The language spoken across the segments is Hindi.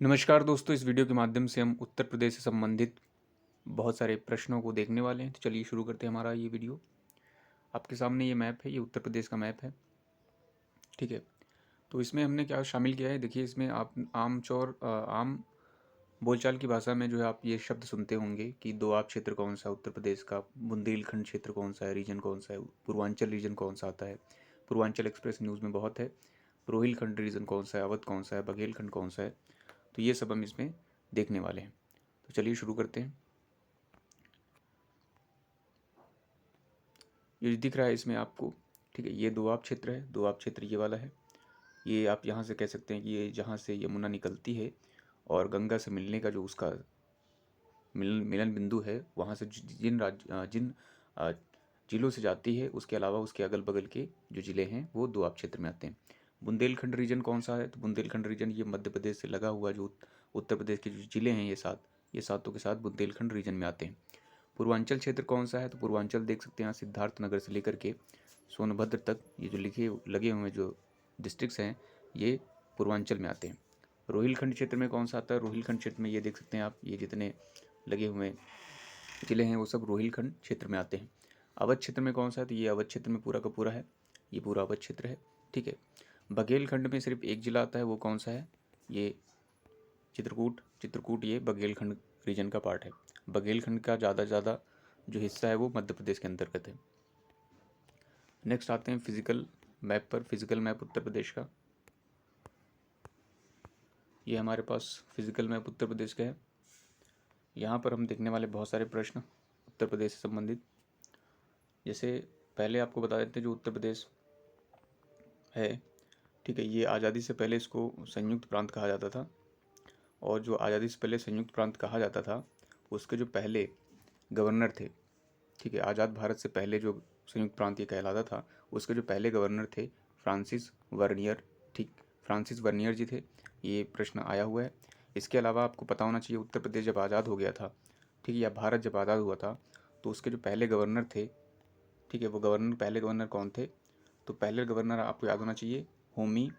नमस्कार दोस्तों, इस वीडियो के माध्यम से हम उत्तर प्रदेश से संबंधित बहुत सारे प्रश्नों को देखने वाले हैं। तो चलिए शुरू करते हैं हमारा ये वीडियो। आपके सामने ये मैप है, ये उत्तर प्रदेश का मैप है। ठीक है, तो इसमें हमने क्या शामिल किया है, देखिए इसमें आप आम बोलचाल की भाषा में जो है आप ये शब्द सुनते होंगे कि दोआब क्षेत्र कौन सा है उत्तर प्रदेश का, बुंदेलखंड क्षेत्र कौन सा है, रीजन कौन सा है, पूर्वांचल रीजन कौन सा आता है। पूर्वांचल एक्सप्रेस न्यूज़ में बहुत है। रोहिलखंड रीजन कौन सा है, अवध कौन सा है, बघेलखंड कौन सा है। तो ये सब हम इसमें देखने वाले हैं। तो चलिए शुरू करते हैं। ये दिख रहा है इसमें आपको, ठीक है, ये दोआब क्षेत्र है। दोआब क्षेत्र ये वाला है। ये आप यहाँ से कह सकते हैं कि ये जहाँ से यमुना निकलती है और गंगा से मिलने का जो उसका मिलन बिंदु है, वहाँ से जिन अ, जिलों से जाती है, उसके अलावा उसके अगल बगल के जो ज़िले हैं वो दोआब क्षेत्र में आते हैं। बुंदेलखंड रीजन कौन सा है, तो बुंदेलखंड रीजन ये मध्य प्रदेश से लगा हुआ जो उत्तर प्रदेश के जो ज़िले हैं, ये सातों के साथ बुंदेलखंड रीजन में आते हैं। पूर्वांचल क्षेत्र कौन सा है, तो पूर्वांचल देख सकते हैं यहाँ सिद्धार्थ नगर से लेकर के सोनभद्र तक ये जो लिखे लगे हुए जो डिस्ट्रिक्ट्स हैं, ये पूर्वांचल में आते हैं। रोहिलखंड क्षेत्र में कौन सा आता है, रोहिलखंड क्षेत्र में ये देख सकते हैं आप, ये जितने लगे हुए जिले हैं वो सब रोहिलखंड क्षेत्र में आते हैं। अवध क्षेत्र में कौन सा है, तो ये अवध क्षेत्र में पूरा का पूरा है, ये पूरा अवध क्षेत्र है। ठीक है, बघेलखंड में सिर्फ एक जिला आता है, वो कौन सा है, ये चित्रकूट। चित्रकूट ये बघेलखंड रीजन का पार्ट है। बघेलखंड का ज़्यादा जो हिस्सा है वो मध्य प्रदेश के अंतर्गत है। नेक्स्ट आते हैं फिजिकल मैप पर। फिजिकल मैप उत्तर प्रदेश का, ये हमारे पास फिजिकल मैप उत्तर प्रदेश का है। यहाँ पर हम देखने वाले बहुत सारे प्रश्न उत्तर प्रदेश से संबंधित। जैसे पहले आपको बता देते हैं जो उत्तर प्रदेश है, ठीक है, ये आज़ादी से पहले इसको संयुक्त प्रांत कहा जाता था। और जो आज़ादी से पहले संयुक्त प्रांत कहा जाता था, उसके जो पहले गवर्नर थे, ठीक है, आज़ाद भारत से पहले जो संयुक्त प्रांत ये कहलाता था, उसके जो पहले गवर्नर थे फ्रांसिस वर्नियर। ठीक, फ्रांसिस वर्नियर जी थे। ये प्रश्न आया हुआ है। इसके अलावा आपको पता होना चाहिए उत्तर प्रदेश जब आज़ाद हो गया था, ठीक है, या भारत जब आज़ाद हुआ था, तो उसके जो पहले गवर्नर थे, ठीक है, वो पहले गवर्नर कौन थे, तो पहले गवर्नर आपको याद होना चाहिए होमी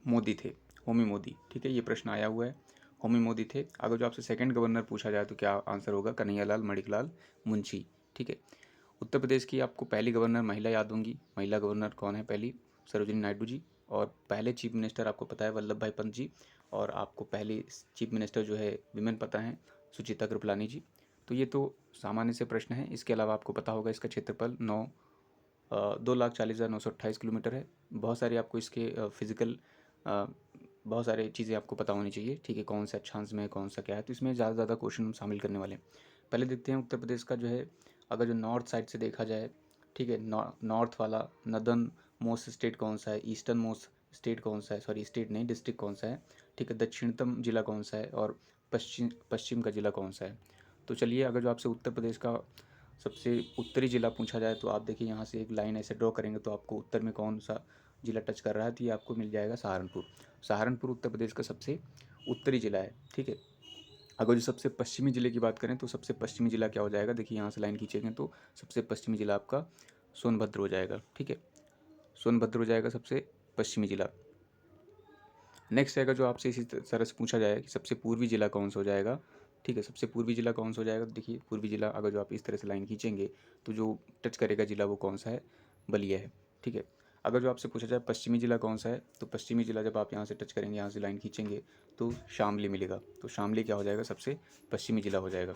मोदी थे। होमी मोदी, ठीक है, ये प्रश्न आया हुआ है। होमी मोदी थे। अगर जो आपसे सेकंड गवर्नर पूछा जाए तो क्या आंसर होगा, कन्हैयालाल मणिकलाल मुंशी। ठीक है, उत्तर प्रदेश की आपको पहली गवर्नर महिला याद होंगी। महिला गवर्नर कौन है पहली, सरोजिनी नायडू जी। और पहले चीफ मिनिस्टर आपको पता है वल्लभ भाई पंत जी। और आपको पहली चीफ मिनिस्टर जो है विमेन पता है, सुचिता कृपलानी जी। तो ये तो सामान्य से प्रश्न है। इसके अलावा आपको पता होगा इसका क्षेत्रफल 2,40,928 किलोमीटर है। बहुत सारे आपको इसके फिजिकल बहुत सारे चीज़ें आपको पता होनी चाहिए, ठीक है, कौन सा अक्षांश में है, कौन सा क्या है। तो इसमें ज़्यादा क्वेश्चन हम शामिल करने वाले हैं। पहले देखते हैं उत्तर प्रदेश का जो है, अगर जो नॉर्थ साइड से देखा जाए, ठीक है, नॉर्थ वाला नदर्न मोस्ट स्टेट कौन सा है, ईस्टर्न मोस्ट स्टेट कौन सा है, सॉरी स्टेट नहीं डिस्ट्रिक्ट कौन सा है, ठीक है, दक्षिणतम जिला कौन सा है, और पश्चिम का जिला कौन सा है। तो चलिए, अगर जो आपसे उत्तर प्रदेश का सबसे उत्तरी जिला पूछा जाए, तो आप देखिए यहाँ से एक लाइन ऐसे ड्रॉ करेंगे तो आपको उत्तर में कौन सा जिला टच कर रहा है, तो ये आपको मिल जाएगा सहारनपुर। सहारनपुर उत्तर प्रदेश का सबसे उत्तरी जिला है। ठीक है, अगर जो सबसे पश्चिमी ज़िले की बात करें तो सबसे पश्चिमी ज़िला क्या हो जाएगा, देखिए यहाँ से लाइन खींचेंगे तो सबसे पश्चिमी ज़िला आपका सोनभद्र हो जाएगा। ठीक है, सोनभद्र हो जाएगा सबसे पश्चिमी ज़िला। नेक्स्ट आएगा जो आपसे इसी तरह से पूछा जाए कि सबसे पूर्वी ज़िला कौन सा हो जाएगा। ठीक है, सबसे पूर्वी ज़िला कौन सा हो जाएगा, तो देखिए पूर्वी ज़िला अगर जो आप इस तरह से लाइन खींचेंगे तो जो टच करेगा ज़िला वो कौन सा है, बलिया है। ठीक है, अगर जो आपसे पूछा जाए पश्चिमी ज़िला कौन सा है, तो पश्चिमी ज़िला जब आप यहाँ से टच करेंगे, यहाँ से लाइन खींचेंगे तो शामली मिलेगा। तो शामली क्या हो जाएगा, सबसे पश्चिमी ज़िला हो जाएगा।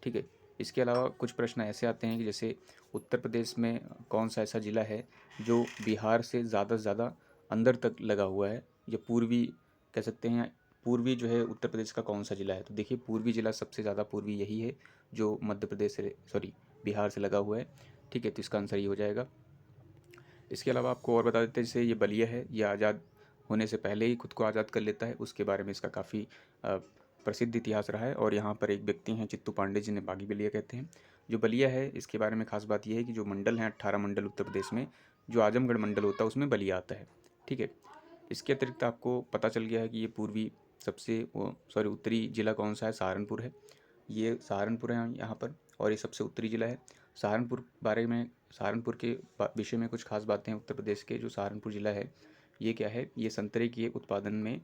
ठीक है, इसके अलावा कुछ प्रश्न ऐसे आते हैं कि जैसे उत्तर प्रदेश में कौन सा ऐसा ज़िला है जो बिहार से ज़्यादा अंदर तक लगा हुआ है, या पूर्वी कह सकते हैं, पूर्वी जो है उत्तर प्रदेश का कौन सा ज़िला है, तो देखिए पूर्वी ज़िला सबसे ज़्यादा पूर्वी यही है जो मध्य प्रदेश से, सॉरी, बिहार से लगा हुआ है। ठीक है, तो इसका आंसर ये हो जाएगा। इसके अलावा आपको और बता देते हैं, जैसे ये बलिया है, ये आज़ाद होने से पहले ही खुद को आज़ाद कर लेता है। उसके बारे में इसका काफ़ी प्रसिद्ध इतिहास रहा है। और यहाँ पर एक व्यक्ति हैं चित्तू पांडे, जिन्हें बागी बलिया कहते हैं। जो बलिया है, इसके बारे में खास बात यह है कि जो मंडल हैं 18 मंडल उत्तर प्रदेश में, जो आजमगढ़ मंडल होता है उसमें बलिया आता है। ठीक है, इसके अतिरिक्त आपको पता चल गया है कि ये पूर्वी सबसे सॉरी उत्तरी ज़िला कौन सा है, सहारनपुर है। ये सहारनपुर है यहाँ पर, और ये सबसे उत्तरी ज़िला है। सहारनपुर बारे में, सहारनपुर के विषय में कुछ खास बातें हैं उत्तर प्रदेश के। जो सहारनपुर ज़िला है, ये क्या है, ये संतरे के उत्पादन में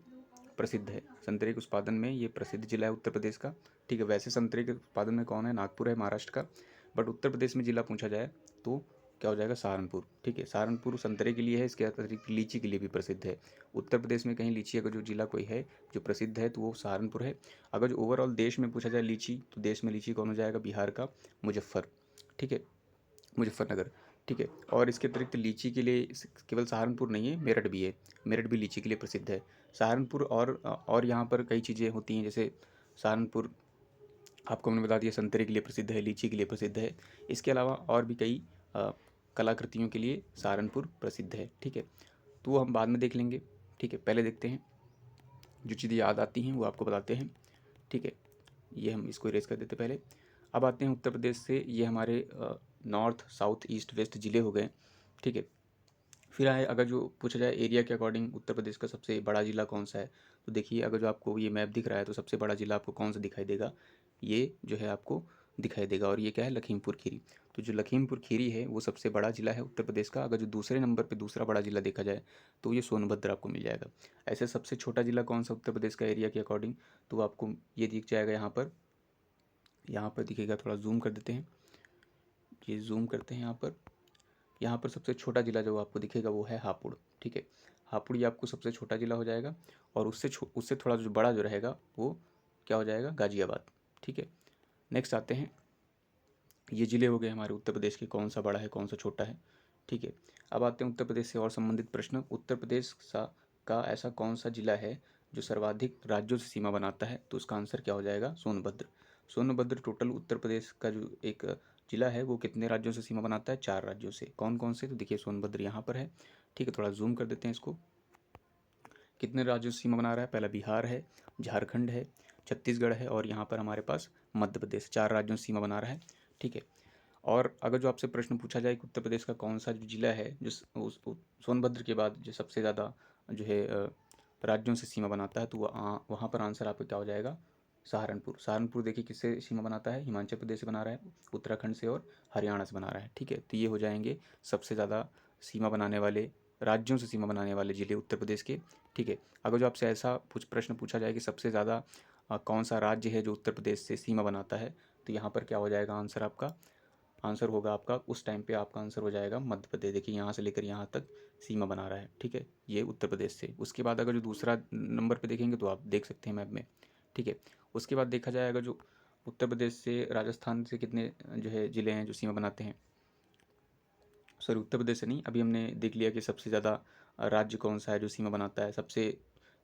प्रसिद्ध है। संतरे के उत्पादन में ये प्रसिद्ध जिला है उत्तर प्रदेश का, ठीक है। वैसे संतरे के उत्पादन में कौन है, नागपुर है महाराष्ट्र का, बट उत्तर प्रदेश में जिला पूछा जाए तो क्या हो जाएगा, सहारनपुर, ठीक है। सहारनपुर संतरे के लिए है, इसके अतिरिक्त लीची के लिए भी प्रसिद्ध है। उत्तर प्रदेश में कहीं लीची अगर जो जिला कोई है जो प्रसिद्ध है तो वो सहारनपुर है। अगर जो ओवरऑल देश में पूछा जाए लीची, तो देश में लीची कौन हो जाएगा, बिहार का ठीक है, मुजफ्फरनगर, ठीक है। और इसके अतिरिक्त लीची के लिए केवल सहारनपुर नहीं है, मेरठ भी है, मेरठ भी लीची के लिए प्रसिद्ध है। सहारनपुर और यहाँ पर कई चीज़ें होती हैं, जैसे सहारनपुर आपको मैंने बता दिया संतरे के लिए प्रसिद्ध है, लीची के लिए प्रसिद्ध है। इसके अलावा और भी कई कलाकृतियों के लिए सहारनपुर प्रसिद्ध है, ठीक है। तो वो हम बाद में देख लेंगे, ठीक है। पहले देखते हैं जो चीज़ें याद आती हैं वो आपको बताते हैं, ठीक है। ये हम इसको इरेज कर देते पहले। अब आते हैं उत्तर प्रदेश से, ये हमारे नॉर्थ साउथ ईस्ट वेस्ट ज़िले हो गए, ठीक है। फिर आए, अगर जो पूछा जाए एरिया के अकॉर्डिंग उत्तर प्रदेश का सबसे बड़ा ज़िला कौन सा है, तो देखिए अगर जो आपको ये मैप दिख रहा है तो सबसे बड़ा ज़िला आपको कौन सा दिखाई देगा, ये जो है आपको दिखाई देगा, और ये क्या है, लखीमपुर खीरी। तो जो लखीमपुर खीरी है वो सबसे बड़ा ज़िला है उत्तर प्रदेश का। अगर जो दूसरे नंबर पे दूसरा बड़ा ज़िला देखा जाए तो ये सोनभद्र आपको मिल जाएगा। ऐसे सबसे छोटा ज़िला कौन सा उत्तर प्रदेश का एरिया के अकॉर्डिंग, तो आपको ये दिख जाएगा यहाँ पर दिखेगा, थोड़ा जूम कर देते हैं, ये जूम करते हैं यहाँ पर सबसे छोटा ज़िला जो आपको दिखेगा वो है हापुड़, ठीक है। हापुड़ ये आपको सबसे छोटा ज़िला हो जाएगा, और उससे थोड़ा जो बड़ा जो रहेगा वो क्या हो जाएगा, गाज़ियाबाद, ठीक है। नेक्स्ट आते हैं, ये ज़िले हो गए हमारे उत्तर प्रदेश के, कौन सा बड़ा है कौन सा छोटा है, ठीक है। अब आते हैं उत्तर प्रदेश से और संबंधित प्रश्न। उत्तर प्रदेश का ऐसा कौन सा ज़िला है जो सर्वाधिक राज्यों से सीमा बनाता है, तो उसका आंसर क्या हो जाएगा, सोनभद्र। सोनभद्र टोटल उत्तर प्रदेश का जो एक जिला है वो कितने राज्यों से सीमा बनाता है, 4 राज्यों से। कौन कौन से, तो देखिए सोनभद्र यहाँ पर है, ठीक है। थोड़ा जूम कर देते हैं इसको, कितने राज्यों से सीमा बना रहा है, पहला बिहार है, झारखंड है, छत्तीसगढ़ है, और यहाँ पर हमारे पास मध्य प्रदेश, 4 राज्यों से सीमा बना रहा है, ठीक है। और अगर जो आपसे प्रश्न पूछा जाए कि उत्तर प्रदेश का कौन सा जो जिला है जो सोनभद्र के बाद जो सबसे ज़्यादा जो है राज्यों से सीमा बनाता है, तो वहाँ पर आंसर आपका क्या हो जाएगा, सहारनपुर। सहारनपुर देखिए किससे सीमा बनाता है, हिमाचल प्रदेश से बना रहा है, उत्तराखंड से और हरियाणा से बना रहा है, ठीक है। तो ये हो जाएंगे सबसे ज़्यादा सीमा बनाने वाले, राज्यों से सीमा बनाने वाले ज़िले उत्तर प्रदेश के, ठीक है। अगर जो आपसे ऐसा कुछ प्रश्न पूछा जाए कि सबसे ज़्यादा कौन सा राज्य है जो उत्तर प्रदेश से सीमा बनाता है, तो यहाँ पर क्या हो जाएगा आंसर, आपका आंसर होगा आपका उस टाइम पे आपका आंसर हो जाएगा मध्य प्रदेश। देखिए यहाँ से लेकर यहाँ तक सीमा बना रहा है, ठीक है, ये उत्तर प्रदेश से। उसके बाद अगर जो दूसरा नंबर पे देखेंगे तो आप देख सकते हैं मैप में, ठीक है। उसके बाद देखा जाए अगर जो उत्तर प्रदेश से राजस्थान से कितने जो है ज़िले हैं जो सीमा बनाते हैं, सॉरी उत्तर प्रदेश से नहीं, अभी हमने देख लिया कि सबसे ज़्यादा राज्य कौन सा है जो सीमा बनाता है, सबसे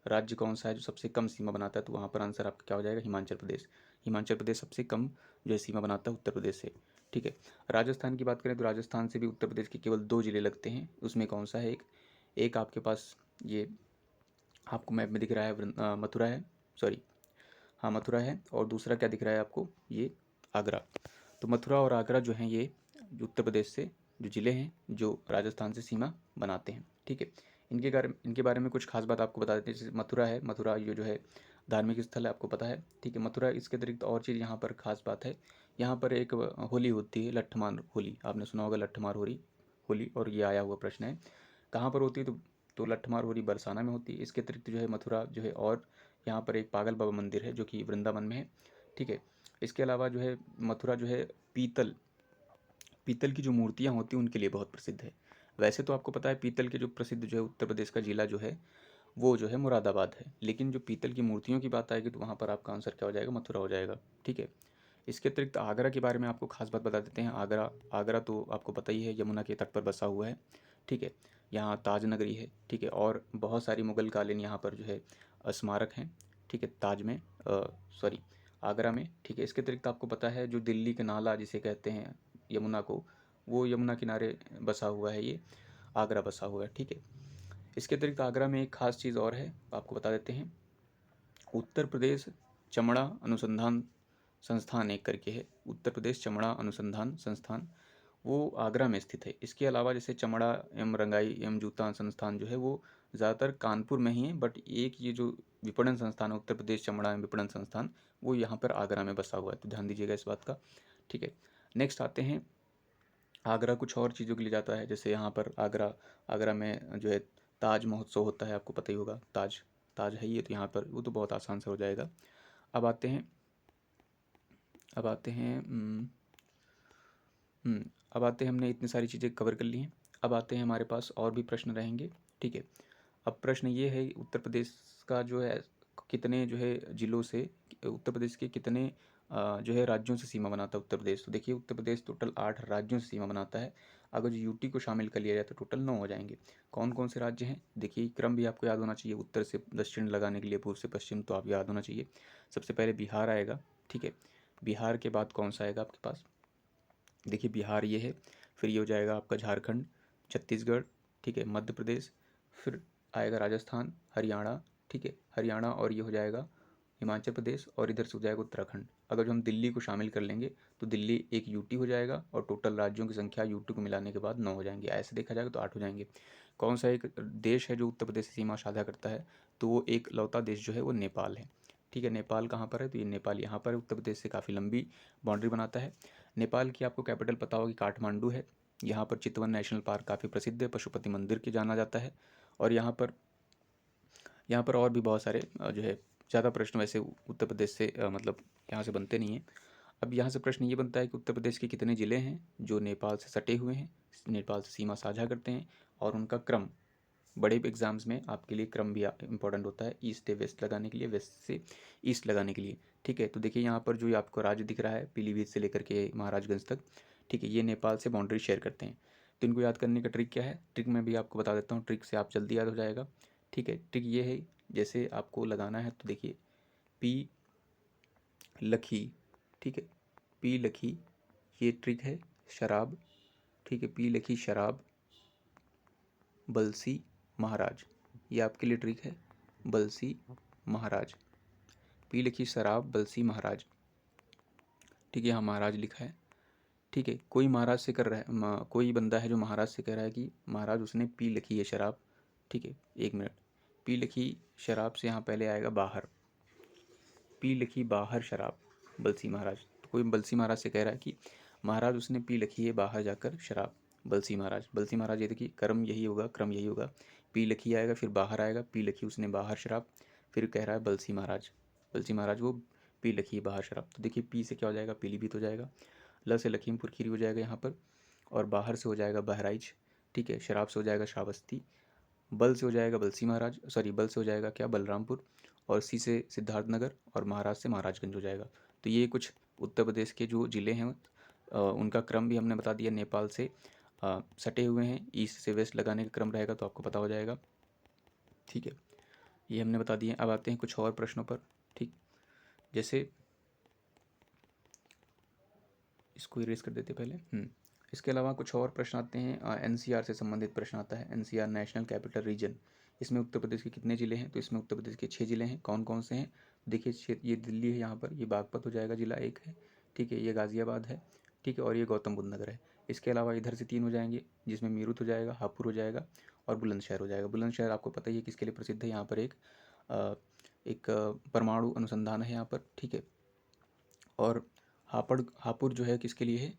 राज्य कौन सा है जो सबसे कम सीमा बनाता है, तो वहाँ पर आंसर आपका क्या हो जाएगा, हिमाचल प्रदेश। हिमाचल प्रदेश सबसे कम जो है सीमा बनाता है उत्तर प्रदेश से, ठीक है। राजस्थान की बात करें तो राजस्थान से भी उत्तर प्रदेश के केवल 2 ज़िले लगते हैं, उसमें कौन सा है, एक आपके पास ये आपको मैप में दिख रहा है मथुरा है, सॉरी हाँ मथुरा है, और दूसरा क्या दिख रहा है आपको, ये आगरा। तो मथुरा और आगरा जो हैं ये उत्तर प्रदेश से जो ज़िले हैं जो राजस्थान से सीमा बनाते हैं, ठीक है। इनके बारे में कुछ खास बात आपको बता देते हैं। जैसे मथुरा है, मथुरा ये जो है धार्मिक स्थल है, आपको पता है, ठीक है। मथुरा, इसके अतिरिक्त और चीज़ यहाँ पर खास बात है, यहाँ पर एक होली होती है, लट्ठमार होली, आपने सुना होगा लट्ठमार होली होली, और ये आया हुआ प्रश्न है कहाँ पर होती है, तो लट्ठमार होली बरसाना में होती है। इसके अतिरिक्त जो है मथुरा जो है, और यहाँ पर एक पागल बाबा मंदिर है जो कि वृंदावन में है, ठीक है। इसके अलावा जो है मथुरा जो है पीतल की जो मूर्तियाँ होती हैं उनके लिए बहुत प्रसिद्ध है। वैसे तो आपको पता है पीतल के जो प्रसिद्ध जो है उत्तर प्रदेश का ज़िला जो है वो जो है मुरादाबाद है, लेकिन जो पीतल की मूर्तियों की बात आएगी तो वहाँ पर आपका आंसर क्या हो जाएगा, मथुरा हो जाएगा, ठीक है। इसके अतिरिक्त आगरा के बारे में आपको खास बात बता देते हैं। आगरा तो आपको पता ही है, यमुना के तट पर बसा हुआ है, ठीक है। यहाँ ताज नगरी है, ठीक है, और बहुत सारी मुगल कालीन यहाँ पर जो है स्मारक हैं, ठीक है, ताज में, सॉरी आगरा में, ठीक है। इसके अतिरिक्त आपको पता है जो दिल्ली का नाला जिसे कहते हैं यमुना को, वो यमुना किनारे बसा हुआ है, ये आगरा बसा हुआ है, ठीक है। इसके अतिरिक्त आगरा में एक खास चीज़ और है, आपको बता देते हैं। उत्तर प्रदेश चमड़ा अनुसंधान संस्थान एक करके है, उत्तर प्रदेश चमड़ा अनुसंधान संस्थान, वो आगरा में स्थित है। इसके अलावा जैसे चमड़ा एवं रंगाई एवं जूता संस्थान जो है वो ज़्यादातर कानपुर में ही है, बट एक ये जो विपणन संस्थान है उत्तर प्रदेश चमड़ा एवं विपणन संस्थान, वो यहाँ पर आगरा में बसा हुआ है, तो ध्यान दीजिएगा इस बात का, ठीक है। नेक्स्ट आते हैं, आगरा कुछ और चीज़ों के लिए जाता है, जैसे यहाँ पर आगरा में जो है ताज महोत्सव होता है, आपको पता ही होगा, ताज ताज है ये, तो यहाँ पर वो तो बहुत आसान से हो जाएगा। अब आते हैं अब आते हैं अब आते हैं, हमने इतनी सारी चीज़ें कवर कर ली हैं। अब आते हैं हमारे पास और भी प्रश्न रहेंगे, ठीक है। अब प्रश्न ये है, उत्तर प्रदेश का जो है कितने जो है ज़िलों से, उत्तर प्रदेश के कितने जो है राज्यों से सीमा बनाता है उत्तर प्रदेश। तो देखिए उत्तर प्रदेश टोटल 8 राज्यों से सीमा बनाता है। अगर जो यूटी को शामिल कर लिया जाए तो टोटल 9 हो जाएंगे। कौन कौन से राज्य हैं, देखिए क्रम भी आपको याद होना चाहिए, उत्तर से दक्षिण लगाने के लिए पूर्व से पश्चिम, तो आप याद होना चाहिए। सबसे पहले बिहार आएगा, ठीक है। बिहार के बाद कौन सा आएगा आपके पास, देखिए बिहार ये है, फिर ये हो जाएगा आपका झारखंड, छत्तीसगढ़, ठीक है, मध्य प्रदेश, फिर आएगा राजस्थान, हरियाणा, ठीक है, हरियाणा, और ये हो जाएगा हिमाचल प्रदेश, और इधर से हो जाएगा उत्तराखंड। अगर जो हम दिल्ली को शामिल कर लेंगे तो दिल्ली एक यूटी हो जाएगा, और टोटल राज्यों की संख्या यूटी को मिलाने के बाद 9 हो जाएंगे। ऐसे देखा जाएगा तो 8 हो जाएंगे। कौन सा एक देश है जो उत्तर प्रदेश से सीमा साझा करता है, तो वो एक लौता देश जो है वो नेपाल है, ठीक है। नेपाल कहाँ पर है, तो ये नेपाल यहाँ पर है, उत्तर प्रदेश से काफ़ी लंबी बाउंड्री बनाता है। नेपाल की आपको कैपिटल पता होगी, काठमांडू है। यहाँ पर चितवन नेशनल पार्क काफ़ी प्रसिद्ध है, पशुपति मंदिर के जाना जाता है। और यहाँ पर और भी बहुत सारे जो है, ज़्यादा प्रश्न वैसे उत्तर प्रदेश से मतलब यहाँ से बनते नहीं हैं। अब यहाँ से प्रश्न ये बनता है कि उत्तर प्रदेश के कितने ज़िले हैं जो नेपाल से सटे हुए हैं, नेपाल से सीमा साझा करते हैं, और उनका क्रम। बड़े एग्जाम्स में आपके लिए क्रम भी इंपॉर्टेंट होता है, ईस्ट से वेस्ट लगाने के लिए, वेस्ट से ईस्ट लगाने के लिए, ठीक है। तो देखिए यहाँ पर जो आपको राज्य दिख रहा है पीलीभीत से लेकर के महाराजगंज तक, ठीक है, ये नेपाल से बाउंड्री शेयर करते हैं। तो इनको याद करने का ट्रिक क्या है, ट्रिक मैं भी आपको बता देता हूँ, ट्रिक से आप जल्दी याद हो जाएगा, ठीक है। ट्रिक ये है, जैसे आपको लगाना है तो देखिए पी लखी, ठीक है, पी लखी, ये ट्रिक है, शराब, ठीक है, पी लखी शराब, बलसी महाराज, ये आपके लिए ट्रिक है, बलसी महाराज, पी लिखी शराब, बलसी महाराज, ठीक है, यहाँ महाराज लिखा है, ठीक है। कोई महाराज से कर रहा है, कोई बंदा है जो महाराज से कह रहा है कि महाराज उसने पी लिखी है शराब, ठीक है। एक मिनट, पी लिखी शराब से यहाँ पहले आएगा बाहर, पी लिखी बाहर शराब, बलसी महाराज। तो कोई बलसी महाराज से कह रहा है कि महाराज उसने पी लिखी है बाहर जाकर शराब, बलसी महाराज, बलसी महाराज, ये देखिए क्रम यही होगा, क्रम यही होगा, पी लिखी आएगा, फिर बाहर आएगा, पी लिखी उसने बाहर शराब, फिर कह रहा है बलसी महाराज, बलसी महाराज वो पी लिखी बाहर शराब। तो देखिए पी से क्या हो जाएगा, पीलीभीत हो जाएगा, ल से लखीमपुर खीरी हो जाएगा यहाँ पर, और बाहर से हो जाएगा बहराइच, ठीक है, शराब से हो जाएगा श्रावस्ती, बल से हो जाएगा बलसी महाराज, सॉरी बल से हो जाएगा क्या, बलरामपुर, और सी से सिद्धार्थनगर, और महाराज से महाराजगंज हो जाएगा। तो ये कुछ उत्तर प्रदेश के जो ज़िले हैं उनका क्रम भी हमने बता दिया, नेपाल से सटे हुए हैं, ईस्ट से वेस्ट लगाने का क्रम रहेगा तो आपको पता हो जाएगा, ठीक है, ये हमने बता दिए। अब आते हैं कुछ और प्रश्नों पर, ठीक, जैसे इसको इरेज कर देते पहले। इसके अलावा कुछ और प्रश्न आते हैं, एनसीआर से संबंधित प्रश्न आता है, एनसीआर नेशनल कैपिटल रीजन, इसमें उत्तर प्रदेश के कितने ज़िले हैं, तो इसमें उत्तर प्रदेश के 6 ज़िले हैं। कौन कौन से हैं, देखिए ये दिल्ली है, यहाँ पर ये बागपत हो जाएगा, ज़िला एक है, ठीक है, ये गाज़ियाबाद है, ठीक है, और ये गौतम बुद्ध नगर है। इसके अलावा इधर से 3 हो जाएंगे, जिसमें मीरठ हो जाएगा, हापुड़ हो जाएगा, और बुलंदशहर हो जाएगा। बुलंदशहर आपको पता ही है किसके लिए प्रसिद्ध है, यहाँ पर एक परमाणु अनुसंधान है यहाँ पर, ठीक है। और हापुड़ जो है किसके लिए है,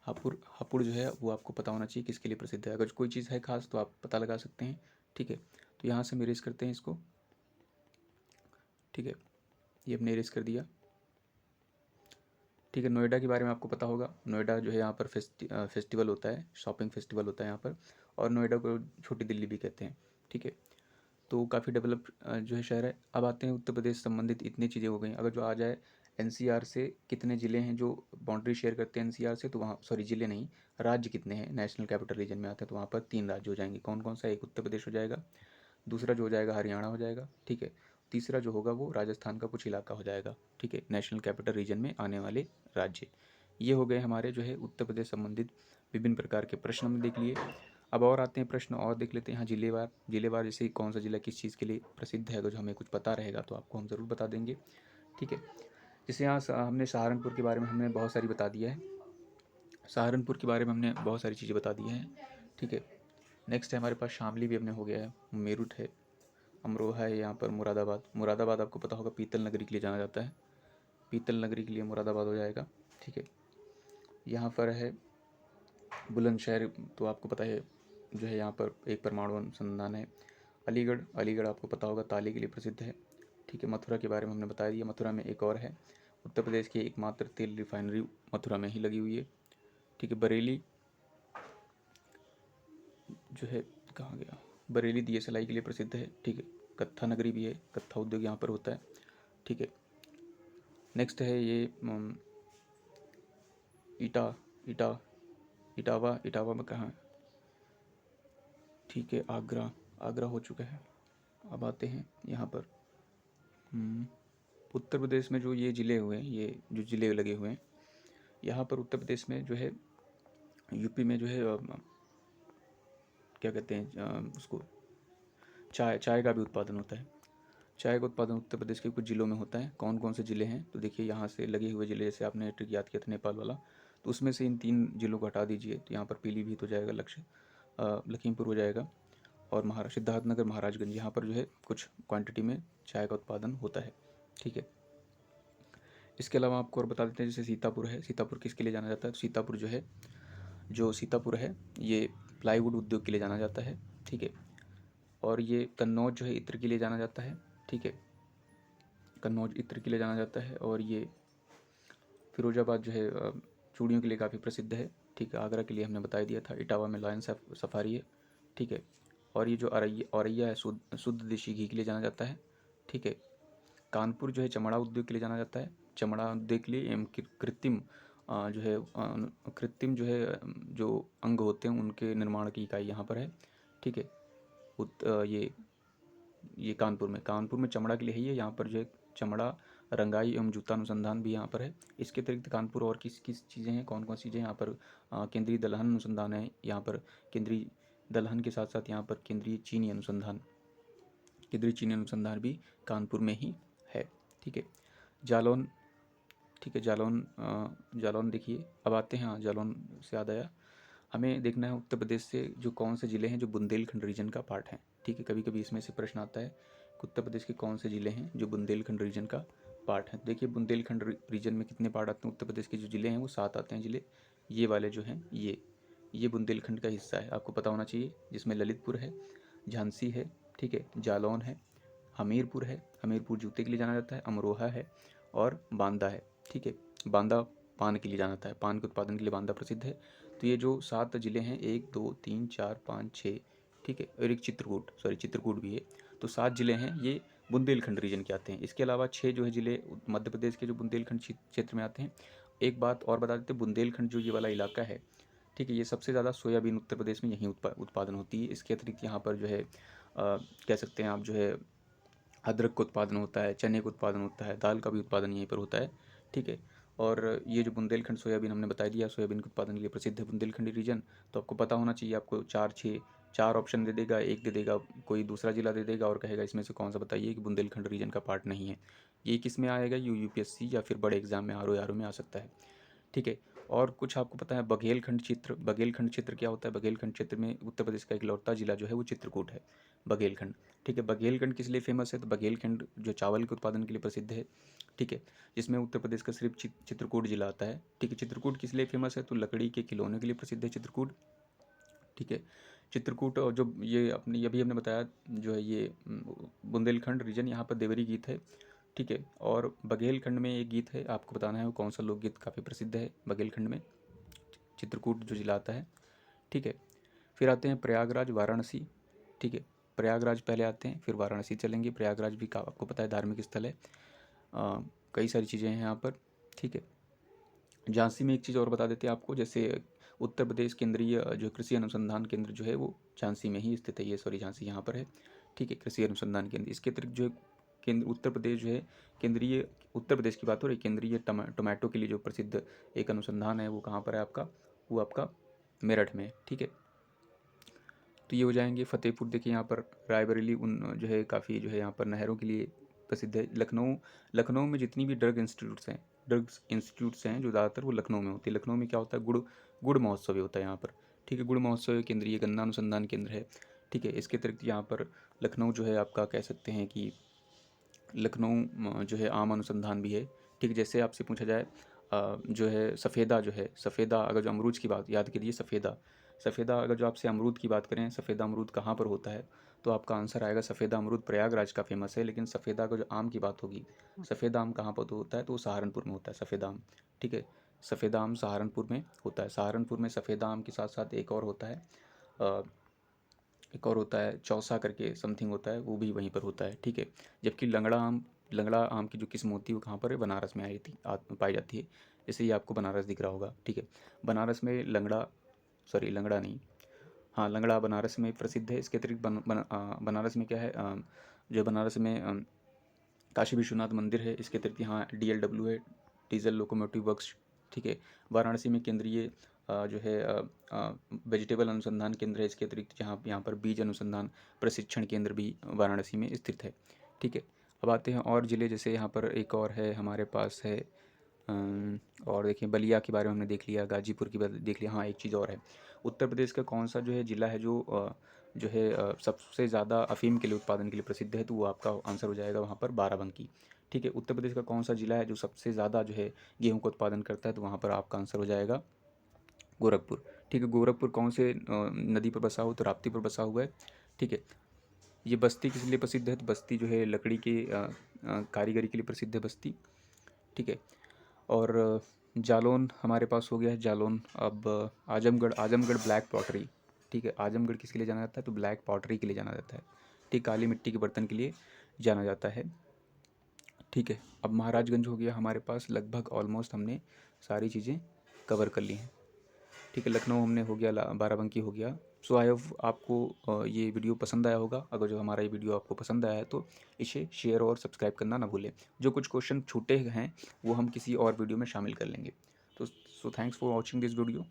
हापुड़ जो है वो आपको पता होना चाहिए किसके लिए प्रसिद्ध है। अगर कोई चीज़ है खास तो आप पता लगा सकते हैं, ठीक है। तो यहाँ से हम इरेज करते हैं इसको, ठीक है, ये हमने इरेज कर दिया, ठीक है। नोएडा के बारे में आपको पता होगा, नोएडा जो है यहाँ पर फेस्टिवल होता है, शॉपिंग फेस्टिवल होता है यहाँ पर, और नोएडा को छोटी दिल्ली भी कहते हैं, ठीक है। तो काफ़ी डेवलप जो है शहर है। अब आते हैं उत्तर प्रदेश संबंधित इतनी चीज़ें हो गई। अगर जो आ जाए एनसीआर से कितने ज़िले हैं जो बाउंड्री शेयर करते हैं एनसीआर से, तो वहाँ सॉरी ज़िले नहीं, राज्य कितने हैं नेशनल कैपिटल रीजन में आते हैं, तो वहाँ पर 3 राज्य हो जाएंगे। कौन कौन सा, एक उत्तर प्रदेश हो जाएगा, दूसरा जो हो जाएगा हरियाणा हो जाएगा, ठीक है, तीसरा जो होगा वो राजस्थान का कुछ इलाका हो जाएगा, ठीक है, नेशनल कैपिटल रीजन में आने वाले राज्य। ये हो गए हमारे जो है उत्तर प्रदेश संबंधित विभिन्न प्रकार के प्रश्न हमने देख लिए। अब और आते हैं प्रश्न और देख लेते हैं। यहाँ जिलेवार जैसे कौन सा ज़िला किस चीज़ के लिए प्रसिद्ध है, अगर जो हमें कुछ पता रहेगा तो आपको हम ज़रूर बता देंगे, ठीक है। जैसे यहाँ हमने सहारनपुर के बारे में हमने बहुत सारी बता दिया है, सहारनपुर के बारे में हमने बहुत सारी चीज़ें बता दी हैं, ठीक है। नेक्स्ट है हमारे पास शामली भी अपने हो गया है, मेरठ है, अमरोहा है, यहाँ पर मुरादाबाद आपको पता होगा पीतल नगरी के लिए जाना जाता है, पीतल नगरी के लिए मुरादाबाद हो जाएगा, ठीक है। यहाँ पर है बुलंदशहर, तो आपको पता है जो है यहाँ पर एक परमाणु अनुसंधान है, अलीगढ़, अलीगढ़ आपको पता होगा ताले के लिए प्रसिद्ध है। ठीक है, मथुरा के बारे में हमने बता दिया। मथुरा में एक और है, उत्तर प्रदेश की एकमात्र तेल रिफाइनरी मथुरा में ही लगी हुई है। ठीक है, बरेली जो है, कहाँ गया, बरेली दिए सलाई के लिए प्रसिद्ध है। ठीक है, कत्था नगरी भी है, कत्था उद्योग यहाँ पर होता है। ठीक है, नेक्स्ट है ये ईटा, ईटा, इटावा, इटावा में कहाँ है? ठीक है, आगरा, आगरा हो चुका है। अब आते हैं यहाँ पर उत्तर प्रदेश में जो ये ज़िले हुए हैं, ये जो ज़िले लगे हुए हैं यहाँ पर उत्तर प्रदेश में जो है, यूपी में जो है क्या कहते हैं उसको, चाय का भी उत्पादन होता है। चाय का उत्पादन उत्तर प्रदेश के कुछ ज़िलों में होता है। कौन कौन से ज़िले हैं? तो देखिए यहाँ से लगे हुए ज़िले, जैसे आपने ट्रिक याद किया था नेपाल वाला, तो उसमें से इन 3 ज़िलों को हटा दीजिए, तो यहाँ पर पीलीभीत हो जाएगा, लखीमपुर हो जाएगा, और सिद्धार्थनगर, महाराजगंज, यहाँ पर जो है कुछ क्वांटिटी में चाय का उत्पादन होता है। ठीक है, इसके अलावा आपको और बता देते हैं, जैसे सीतापुर है। सीतापुर किसके लिए जाना जाता है? तो सीतापुर जो है, जो सीतापुर है ये प्लाईवुड उद्योग के लिए जाना जाता है। ठीक है, और ये कन्नौज जो है इत्र के लिए जाना जाता है। ठीक है, कन्नौज इत्र के लिए जाना जाता है। और ये फिरोजाबाद जो है चूड़ियों के लिए काफ़ी प्रसिद्ध है। ठीक है, आगरा के लिए हमने बता दिया था। इटावा में लायन सफारी है। ठीक है, और ये जो औरैया है शुद्ध देशी घी के लिए जाना जाता है। ठीक है, कानपुर जो है चमड़ा उद्योग के लिए जाना जाता है। चमड़ा उद्योग के लिए एवं कृत्रिम जो है कृत्रिम जो है जो अंग होते हैं उनके निर्माण की इकाई यहाँ पर है। ठीक है, ये कानपुर में चमड़ा के लिए ही है। यहाँ पर जो है चमड़ा, रंगाई एवं जूता अनुसंधान भी यहाँ पर है। इसके अतिरिक्त कानपुर और किस किस चीज़ें हैं, कौन कौन सी चीज़ें यहाँ पर? केंद्रीय दलहन अनुसंधान है यहाँ पर। केंद्रीय दलहन के साथ साथ यहाँ पर केंद्रीय चीनी अनुसंधान भी कानपुर में ही है। ठीक है, जालौन। ठीक है, जालौन देखिए। अब आते हैं, हाँ जालौन से याद आया, हमें देखना है उत्तर प्रदेश से जो कौन से ज़िले हैं जो बुंदेलखंड रीजन का पार्ट हैं। ठीक है, कभी कभी इसमें से प्रश्न आता है कि उत्तर प्रदेश के कौन से ज़िले हैं जो बुंदेलखंड रीजन का पार्ट हैं। देखिए, बुंदेलखंड रीजन में कितने पार्ट आते हैं? उत्तर प्रदेश के जो ज़िले हैं वो 7 आते हैं ज़िले। ये वाले जो हैं ये बुंदेलखंड का हिस्सा है, आपको पता होना चाहिए। जिसमें ललितपुर है, झांसी है, ठीक है, जालौन है, हमीरपुर है, हमीरपुर जूते के लिए जाना जाता है, अमरोहा है, और बांदा है। ठीक है, बांदा पान के लिए जाना जाता है, पान के उत्पादन के लिए बांदा प्रसिद्ध है। तो ये जो 7 ज़िले हैं, 1 2 3 4 5 6, ठीक है, और एक चित्रकूट भी है। तो 7 ज़िले हैं, ये बुंदेलखंड रीजन के आते हैं। इसके अलावा 6 जो है ज़िले मध्य प्रदेश के जो बुंदेलखंड क्षेत्र में आते हैं। एक बात और बता देते हैं, बुंदेलखंड जो ये वाला इलाका है, ठीक है, ये सबसे ज़्यादा सोयाबीन उत्तर प्रदेश में यहीं उत्पादन होती है। इसके अतिरिक्त यहाँ पर जो है कह सकते हैं आप जो है अदरक का उत्पादन होता है, चने का उत्पादन होता है, दाल का भी उत्पादन यहीं पर होता है। ठीक है, और ये जो बुंदेलखंड सोयाबीन हमने बता दिया, सोयाबीन के उत्पादन के लिए प्रसिद्ध है बुंदेलखंडी रीजन। तो आपको पता होना चाहिए, आपको 4 ऑप्शन दे देगा, एक दे देगा कोई दूसरा जिला दे देगा और कहेगा इसमें से कौन सा बताइए कि बुंदेलखंड रीजन का पार्ट नहीं है। ये किस में आएगा? यूपीएससी या फिर बड़े एग्जाम में आर में आ सकता है। ठीक है, और कुछ आपको पता है बघेलखंड क्षेत्र क्या होता है? बघेलखंड क्षेत्र में उत्तर प्रदेश का इकलौता जिला जो है वो चित्रकूट है, बघेलखंड। ठीक है, बघेलखंड किस लिए फेमस है? तो बघेलखंड जो चावल के उत्पादन के लिए प्रसिद्ध है। ठीक है, जिसमें उत्तर प्रदेश का सिर्फ चित्रकूट जिला आता है। ठीक है, चित्रकूट किस लिए फेमस है? तो लकड़ी के खिलौने के लिए प्रसिद्ध है चित्रकूट। ठीक है, चित्रकूट, और जो ये अपनी अभी हमने बताया जो है ये बुंदेलखंड रीजन, यहाँ पर देवरी गीत है। ठीक है, और बघेलखंड में एक गीत है, आपको बताना है वो कौन सा लोकगीत काफ़ी प्रसिद्ध है बघेलखंड में, चित्रकूट जो जिला आता है। ठीक है, फिर आते हैं प्रयागराज, वाराणसी। ठीक है, प्रयागराज पहले आते हैं, फिर वाराणसी चलेंगे। प्रयागराज भी आपको पता है धार्मिक स्थल है, कई सारी चीज़ें हैं यहाँ पर। ठीक है, झांसी में एक चीज़ और बता देते हैं आपको, जैसे उत्तर प्रदेश केंद्रीय जो कृषि अनुसंधान केंद्र जो है वो झांसी में ही स्थित है। ये झांसी यहाँ पर है। ठीक है, कृषि अनुसंधान केंद्र। इसके अतिरिक्त जो है केंद्र उत्तर प्रदेश जो है केंद्रीय, उत्तर प्रदेश की बात हो रही, केंद्रीय टोमेटो के लिए जो प्रसिद्ध एक अनुसंधान है वो कहाँ पर है आपका? वो आपका मेरठ में। ठीक है, तो ये हो जाएंगे। फतेहपुर देखिए, यहाँ पर रायबरेली जो है काफ़ी जो है यहाँ पर नहरों के लिए प्रसिद्ध है। लखनऊ में जितनी भी ड्रग्स इंस्टीट्यूट्स हैं जो ज़्यादातर वो लखनऊ में होती है। लखनऊ में क्या होता है? गुड़ महोत्सव भी होता है यहाँ पर। ठीक है, गुड़ महोत्सव केंद्रीय गन्ना अनुसंधान केंद्र है। ठीक है, इसके अतिरिक्त यहाँ पर लखनऊ जो है आपका कह सकते हैं कि लखनऊ जो है आम अनुसंधान भी है। ठीक, जैसे आपसे पूछा जाए जो है सफ़ेदा, अगर जो अमरूद की बात याद कीजिए, सफ़ेदा अगर जो आपसे अमरूद की बात करें, सफ़ेदा अमरूद कहाँ पर होता है? तो आपका आंसर आएगा सफ़ेदा अमरूद प्रयागराज का फ़ेमस है। लेकिन सफ़ेदा का जो आम की बात होगी, सफ़ेदा आम कहाँ पर तो होता है, तो वो सहारनपुर में होता है सफ़ेदा आम। ठीक है, सफ़ेदा आम सहारनपुर में होता है। सहारनपुर में सफ़ेदा आम के साथ साथ एक और होता है, एक और होता है चौसा करके समथिंग होता है, वो भी वहीं पर होता है। ठीक है, जबकि लंगड़ा आम की जो किस्म होती है वो कहाँ पर है, बनारस में आई थी पाई जाती है। जैसे ये आपको बनारस दिख रहा होगा। ठीक है, बनारस में लंगड़ा, सॉरी लंगड़ा नहीं, हाँ लंगड़ा बनारस में प्रसिद्ध है। इसके अतिरिक्त बनारस में क्या है, जो बनारस में काशी विश्वनाथ मंदिर है। इसके अतिरिक्त यहाँ DLW है, डीजल लोकोमोटिव वर्क्स। ठीक है, वाराणसी में केंद्रीय जो है वेजिटेबल अनुसंधान केंद्र है। इसके अतिरिक्त यहाँ पर बीज अनुसंधान प्रशिक्षण केंद्र भी वाराणसी में स्थित है। ठीक है, अब आते हैं और ज़िले, जैसे यहाँ पर एक और है हमारे पास है, और देखिए बलिया के बारे में हमने देख लिया, गाजीपुर की बात देख लिया। हाँ, एक चीज़ और है, उत्तर प्रदेश का कौन सा जो है ज़िला है जो है सबसे ज़्यादा अफ़ीम के लिए उत्पादन के लिए प्रसिद्ध है, तो वो आपका आंसर हो जाएगा वहाँ पर बाराबंकी। ठीक है, उत्तर प्रदेश का कौन सा ज़िला है जो सबसे ज़्यादा जो है गेहूँ का उत्पादन करता है, तो वहाँ पर आपका आंसर हो जाएगा गोरखपुर। ठीक है, गोरखपुर कौन से नदी पर बसा हुआ, तो राप्ती पर बसा हुआ है। ठीक है, ये बस्ती किस लिए प्रसिद्ध है, तो बस्ती जो है लकड़ी की कारीगरी के लिए प्रसिद्ध है बस्ती। ठीक है, और जालौन हमारे पास हो गया है जालौन। अब आजमगढ़ ब्लैक पॉटरी। ठीक है, आजमगढ़ किसके लिए जाना जाता है, तो ब्लैक पॉटरी के लिए जाना जाता है। ठीक, काली मिट्टी के बर्तन के लिए जाना जाता है। ठीक है, अब महाराजगंज हो गया हमारे पास। लगभग ऑलमोस्ट हमने सारी चीज़ें कवर कर ली हैं। ठीक है, लखनऊ हमने हो गया, बाराबंकी हो गया। सो आई होप आपको ये वीडियो पसंद आया होगा। अगर जो हमारा ये वीडियो आपको पसंद आया है तो इसे शेयर और सब्सक्राइब करना ना भूलें। जो कुछ क्वेश्चन छूटे हैं वो हम किसी और वीडियो में शामिल कर लेंगे। तो so thanks for watching this video.